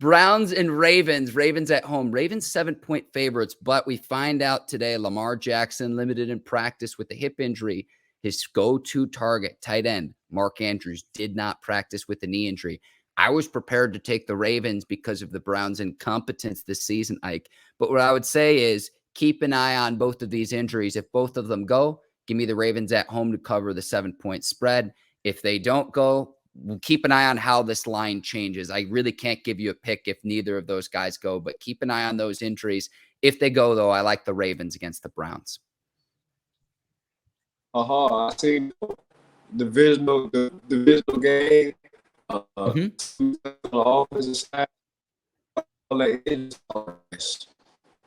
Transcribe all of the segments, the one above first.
Browns and Ravens. Ravens at home. Ravens 7-point favorites, but we find out today Lamar Jackson limited in practice with a hip injury. His go-to target, tight end, Mark Andrews, did not practice with a knee injury. I was prepared to take the Ravens because of the Browns' incompetence this season, Ike. But what I would say is keep an eye on both of these injuries. If both of them go, give me the Ravens at home to cover the 7-point spread. If they don't go, we'll keep an eye on how this line changes. I really can't give you a pick if neither of those guys go, but keep an eye on those injuries. If they go, though, I like the Ravens against the Browns. I seen the divisional game. On the offensive side,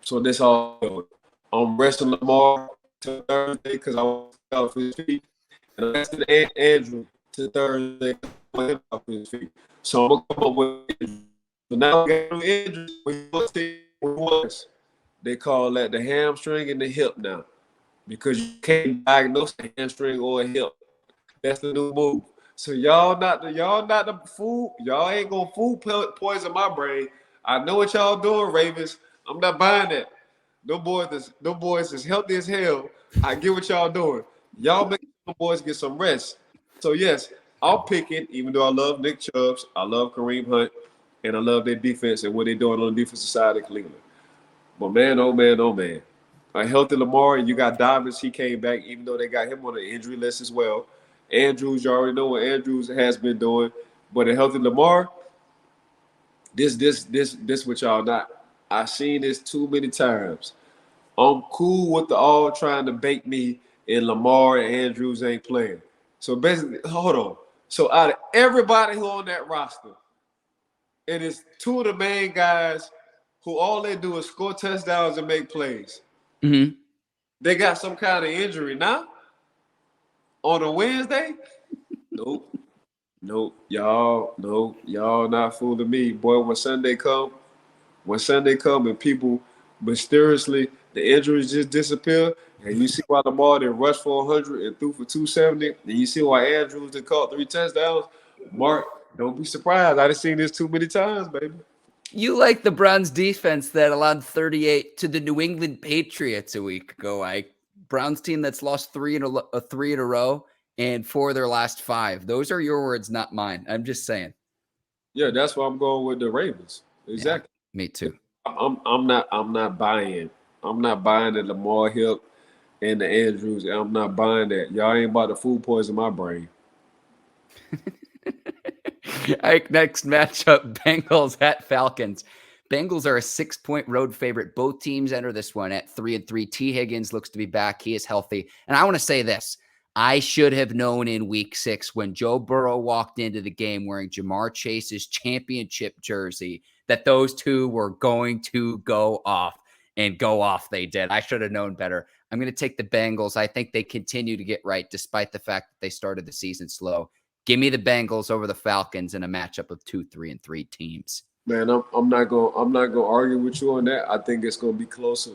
so this all I'm resting Lamar to Thursday because I want off his feet, and I'm resting Andrew to Thursday off his feet. So I'm gonna come up with injuries. So now we got injuries. They call that the hamstring and the hip now, because you can't diagnose a hamstring or a hip. That's the new move. So y'all not the food. Y'all ain't gonna food poison my brain. I know what y'all doing, Ravens. I'm not buying that. Them boys is healthy as hell. I get what y'all doing. Y'all make the boys get some rest. So yes, I'll pick it, even though I love Nick Chubbs, I love Kareem Hunt, and I love their defense and what they're doing on the defensive side of Cleveland. But man, oh man, oh man. A healthy Lamar, and you got Dobbins, he came back, even though they got him on the injury list as well. Andrews, you already know what Andrews has been doing. But a healthy Lamar, this what y'all not. I've seen this too many times. I'm cool with the all trying to bait me, and Lamar and Andrews ain't playing. So basically, hold on. So out of everybody who on that roster, it is two of the main guys who all they do is score touchdowns and make plays. Mm-hmm. They got some kind of injury now? On a Wednesday? Nope. Y'all not fooling me. Boy, when Sunday come and people mysteriously, the injuries just disappear, and you see why Lamar did rush for 100 and threw for 270, and you see why Andrews did caught 3 touchdowns, Mark, don't be surprised. I done seen this too many times, baby. You like the Browns defense that allowed 38 to the New England Patriots a week ago, Ike. Browns team that's lost three in a row and 4 of their last 5. Those are your words, not mine. I'm just saying. Yeah, that's why I'm going with the Ravens. Exactly. Yeah, me too. I'm not buying. I'm not buying the Lamar hip and the Andrews. I'm not buying that. Y'all ain't about to food poison my brain. Ike, next matchup, Bengals at Falcons. Bengals are a 6-point road favorite. Both teams enter this one at 3-3. T. Higgins looks to be back. He is healthy. And I want to say this. I should have known in week 6 when Joe Burrow walked into the game wearing Jamar Chase's championship jersey that those two were going to go off, and go off they did. I should have known better. I'm going to take the Bengals. I think they continue to get right despite the fact that they started the season slow. Give me the Bengals over the Falcons in a matchup of 2, 3, and 3 teams. Man, I'm not gonna argue with you on that. I think it's gonna be closer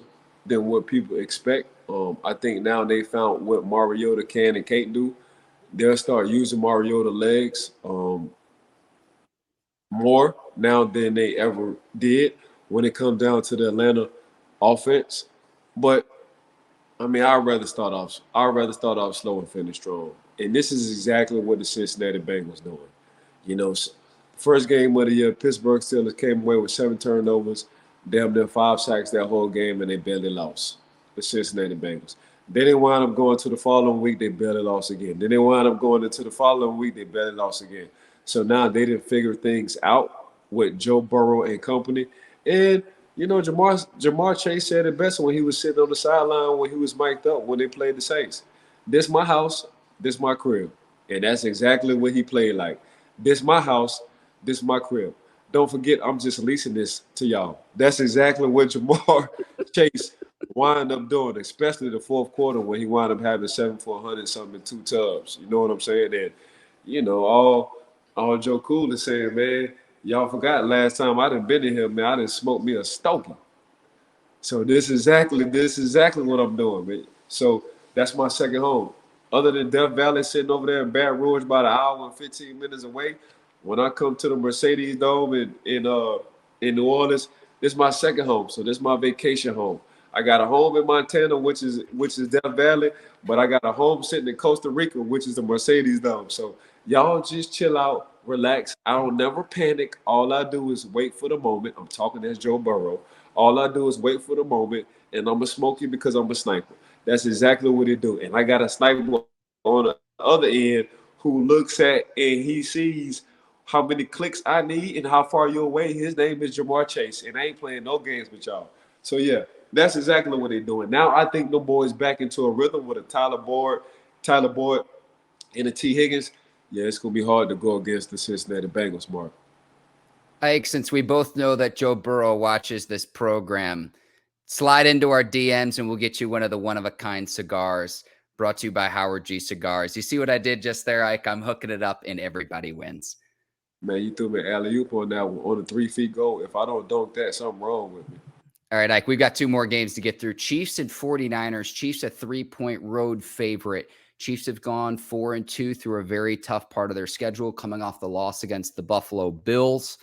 than what people expect. I think now they found what Mariota can and can't do. They'll start using Mariota legs more now than they ever did when it comes down to the Atlanta offense. But I mean, I'd rather start off slow and finish strong. And this is exactly what the Cincinnati Bengals doing. You know, first game of the year, Pittsburgh Steelers came away with 7 turnovers, damn near 5 sacks that whole game, and they barely lost. The Cincinnati Bengals. Then they wound up going to the following week, they barely lost again. Then they wound up going into the following week, they barely lost again. So now they didn't figure things out with Joe Burrow and company. And, you know, Jamar Chase said it best when he was sitting on the sideline when he was mic'd up when they played the Saints. This my house, this my crib. And that's exactly what he played like. This my house, this my crib. Don't forget, I'm just leasing this to y'all. That's exactly what Jamar Chase wind up doing, especially the fourth quarter when he wound up having 7 for 100 something in 2 tubs. You know what I'm saying? And, you know, all Joe Cool is saying, man, y'all forgot last time I done been in here, man, I done smoked me a stogie. So this is exactly what I'm doing, man. So that's my second home. Other than Death Valley sitting over there in Baton Rouge about an hour and 15 minutes away, when I come to the Mercedes Dome in in New Orleans. This is my second home, so this is my vacation home. I got a home in Montana, which is Death Valley, but I got a home sitting in Costa Rica, which is the Mercedes Dome. So y'all just chill out, relax. I don't never panic. All I do is wait for the moment. I'm talking as Joe Burrow. All I do is wait for the moment, and I'm a smoky because I'm a sniper. That's exactly what he do. And I got a sniper on the other end who looks at and he sees how many clicks I need and how far you're away. His name is Jamar Chase, and I ain't playing no games with y'all. So yeah, that's exactly what they're doing. Now I think the boys back into a rhythm with a Tyler Boyd, and a T. Higgins. Yeah, it's gonna be hard to go against the Cincinnati Bengals, Mark. Ike, since we both know that Joe Burrow watches this program, slide into our DMs and we'll get you one of a kind cigars brought to you by Howard G Cigars. You see what I did just there, Ike? I'm hooking it up and everybody wins. Man, you threw me alley-oop on that one, on a 3 feet goal. If I don't dunk that, something wrong with me. All right, Ike, we've got two more games to get through. Chiefs and 49ers. Chiefs a 3-point road favorite. Chiefs have gone 4-2 through a very tough part of their schedule, coming off the loss against the Buffalo Bills.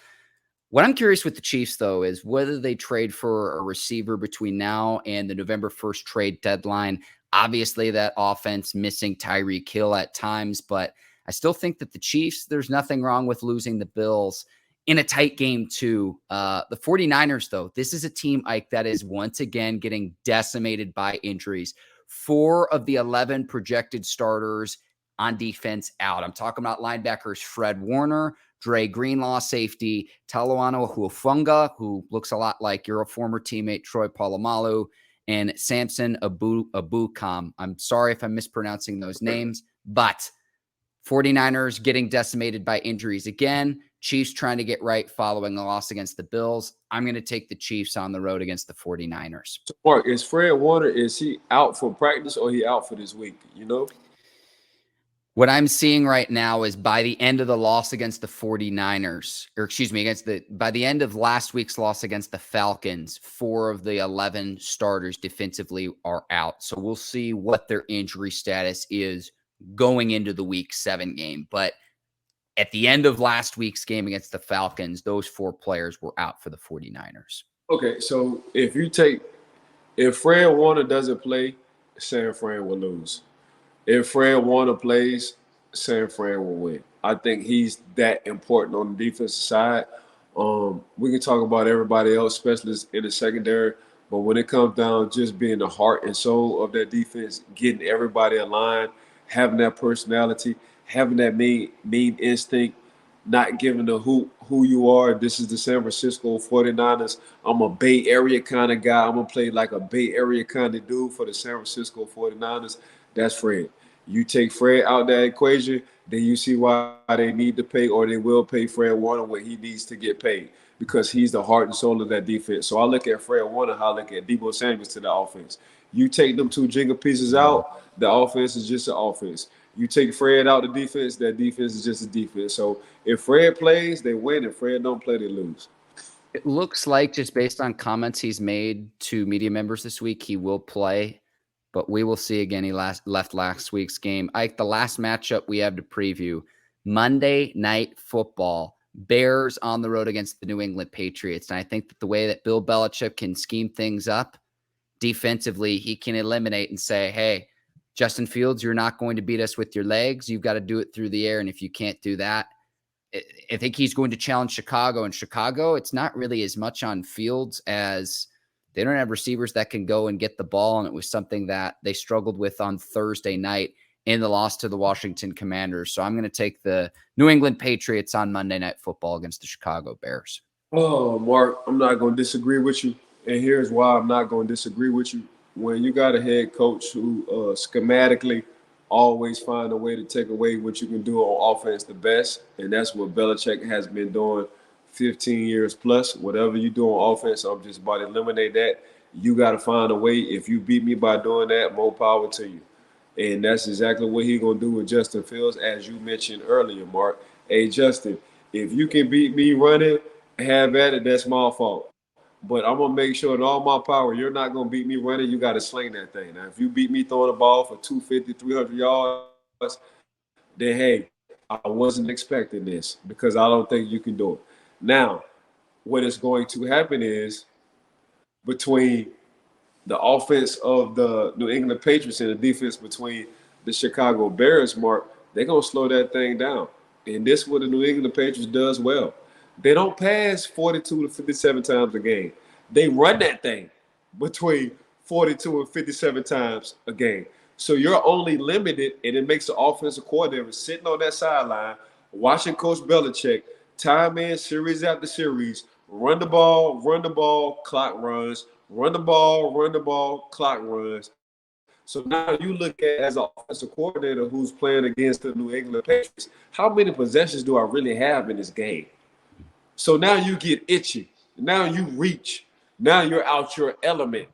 What I'm curious with the Chiefs, though, is whether they trade for a receiver between now and the November 1st trade deadline. Obviously, that offense missing Tyreek Hill at times, but I still think that the Chiefs, there's nothing wrong with losing the Bills in a tight game, too. The 49ers, though, this is a team, Ike, that is once again getting decimated by injuries. 4 of the 11 projected starters on defense out. I'm talking about linebackers Fred Warner, Dre Greenlaw, safety, Talanoa Huafunga, who looks a lot like your former teammate Troy Polamalu, and Samson Abukam. I'm sorry if I'm mispronouncing those names, but 49ers getting decimated by injuries again. Chiefs trying to get right following the loss against the Bills. I'm going to take the Chiefs on the road against the 49ers. So, Mark, is Fred Warner, is he out for practice or he out for this week? You know? What I'm seeing right now is by the end of the loss against the 49ers, or excuse me, by the end of last week's loss against the Falcons, 4 of the 11 starters defensively are out. So we'll see what their injury status is going into the week 7 game. But at the end of last week's game against the Falcons, those 4 players were out for the 49ers. Okay, so if Fred Warner doesn't play, San Fran will lose. If Fred Warner plays, San Fran will win. I think he's that important on the defensive side. We can talk about everybody else, especially in the secondary, but when it comes down just being the heart and soul of that defense, getting everybody aligned, having that personality, having that mean instinct, not giving a who you are. This is the San Francisco 49ers. I'm a Bay Area kind of guy. I'm going to play like a Bay Area kind of dude for the San Francisco 49ers. That's Fred. You take Fred out that equation, then you see why they need to pay, or they will pay Fred Warner what he needs to get paid, because he's the heart and soul of that defense. So I look at Fred Warner, how I look at Deebo Samuels to the offense. You take them 2 Jenga pieces out, the offense is just an offense. You take Fred out the defense, that defense is just a defense. So if Fred plays, they win. If Fred don't play, they lose. It looks like, just based on comments he's made to media members this week, he will play. But we will see. Again, he left last week's game. Ike, the last matchup we have to preview, Monday Night Football, Bears on the road against the New England Patriots. And I think that the way that Bill Belichick can scheme things up defensively, he can eliminate and say, hey, Justin Fields, you're not going to beat us with your legs. You've got to do it through the air. And if you can't do that, I think he's going to challenge Chicago. And Chicago, it's not really as much on Fields as they don't have receivers that can go and get the ball, and it was something that they struggled with on Thursday night in the loss to the Washington Commanders. So I'm going to take the New England Patriots on Monday Night Football against the Chicago Bears. Oh, Mark, I'm not going to disagree with you, and here's why I'm not going to disagree with you. When you got a head coach who schematically always find a way to take away what you can do on offense the best, and that's what Belichick has been doing 15 years plus. Whatever you do on offense, I'm just about to eliminate that. You got to find a way. If you beat me by doing that, more power to you. And that's exactly what he's going to do with Justin Fields, as you mentioned earlier, Mark. Hey, Justin, if you can beat me running, have at it, that's my fault. But I'm going to make sure in all my power, you're not going to beat me running. You got to sling that thing. Now, if you beat me throwing the ball for 250, 300 yards, then, hey, I wasn't expecting this, because I don't think you can do it. Now, what is going to happen is between the offense of the New England Patriots and the defense between the Chicago Bears, Mark, they're going to slow that thing down. And this is what the New England Patriots does well. They don't pass 42 to 57 times a game. They run that thing between 42 and 57 times a game. So you're only limited, and it makes the offensive coordinator sitting on that sideline, watching Coach Belichick, time in series after series, run the ball, clock runs, run the ball, clock runs. So now you look at, as an offensive coordinator who's playing against the New England Patriots, how many possessions do I really have in this game? So now you get itchy. Now you reach. Now you're out your element.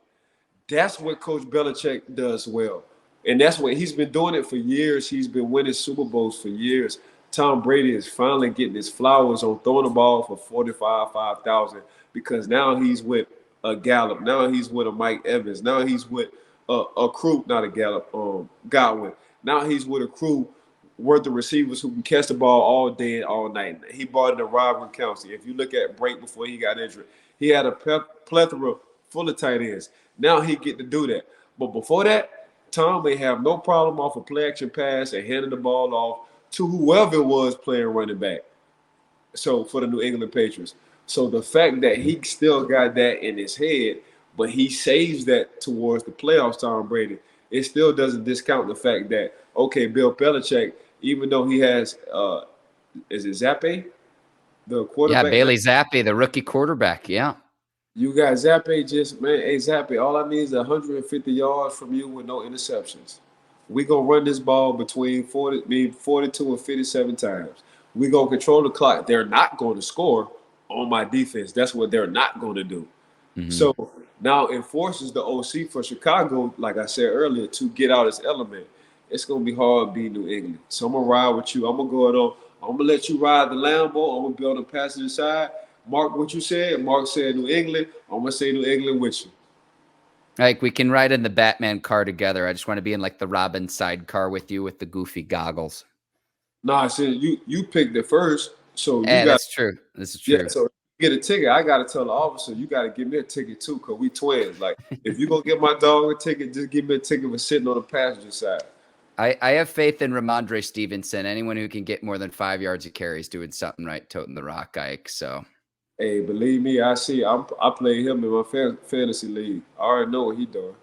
That's what Coach Belichick does well. And that's what he's been doing it for years. He's been winning Super Bowls for years. Tom Brady is finally getting his flowers on throwing the ball for 5,000 because now he's with a Gallup. Now he's with a Mike Evans. Now he's with a crew, not a Gallup, Godwin. Now he's with a crew worth of receivers who can catch the ball all day and all night. He brought in a Rob Gronkowski. If you look at break before he got injured, he had a plethora full of tight ends. Now he get to do that. But before that, Tom may have no problem off a play action pass and handing the ball off to whoever it was playing running back. So for the New England Patriots. So the fact that he still got that in his head, but he saves that towards the playoffs, Tom Brady, it still doesn't discount the fact that, okay, Bill Belichick, even though he has, is it Zappe, the quarterback? Yeah, Bailey Zappi, the rookie quarterback. Yeah. You got Zappe just, man, hey, Zappe, all I need is 150 yards from you with no interceptions. We going to run this ball between 42 and 57 times. We going to control the clock. They're not going to score on my defense. That's what they're not going to do. Mm-hmm. So now it forces the OC for Chicago, like I said earlier, to get out his element. It's going to be hard beating New England. So I'm going to ride with you. I'm going to go on. I'm going to let you ride the Lambo. I'm going to be on the passenger side. Mark, what you said? Mark said New England. I'm going to say New England with you. Like, we can ride in the Batman car together. I just want to be in like the Robin sidecar with you with the goofy goggles. No, I said you picked it first. So you got. That's true. This is true. Yeah, so you get a ticket. I got to tell the officer, you got to give me a ticket too, because we twins. Like, if you're going to get my dog a ticket, just give me a ticket for sitting on the passenger side. I have faith in Ramondre Stevenson. Anyone who can get more than 5 yards of carry is doing something right, toting the rock, Ike. So, hey, believe me, I play him in my fantasy league. I already know what he's doing.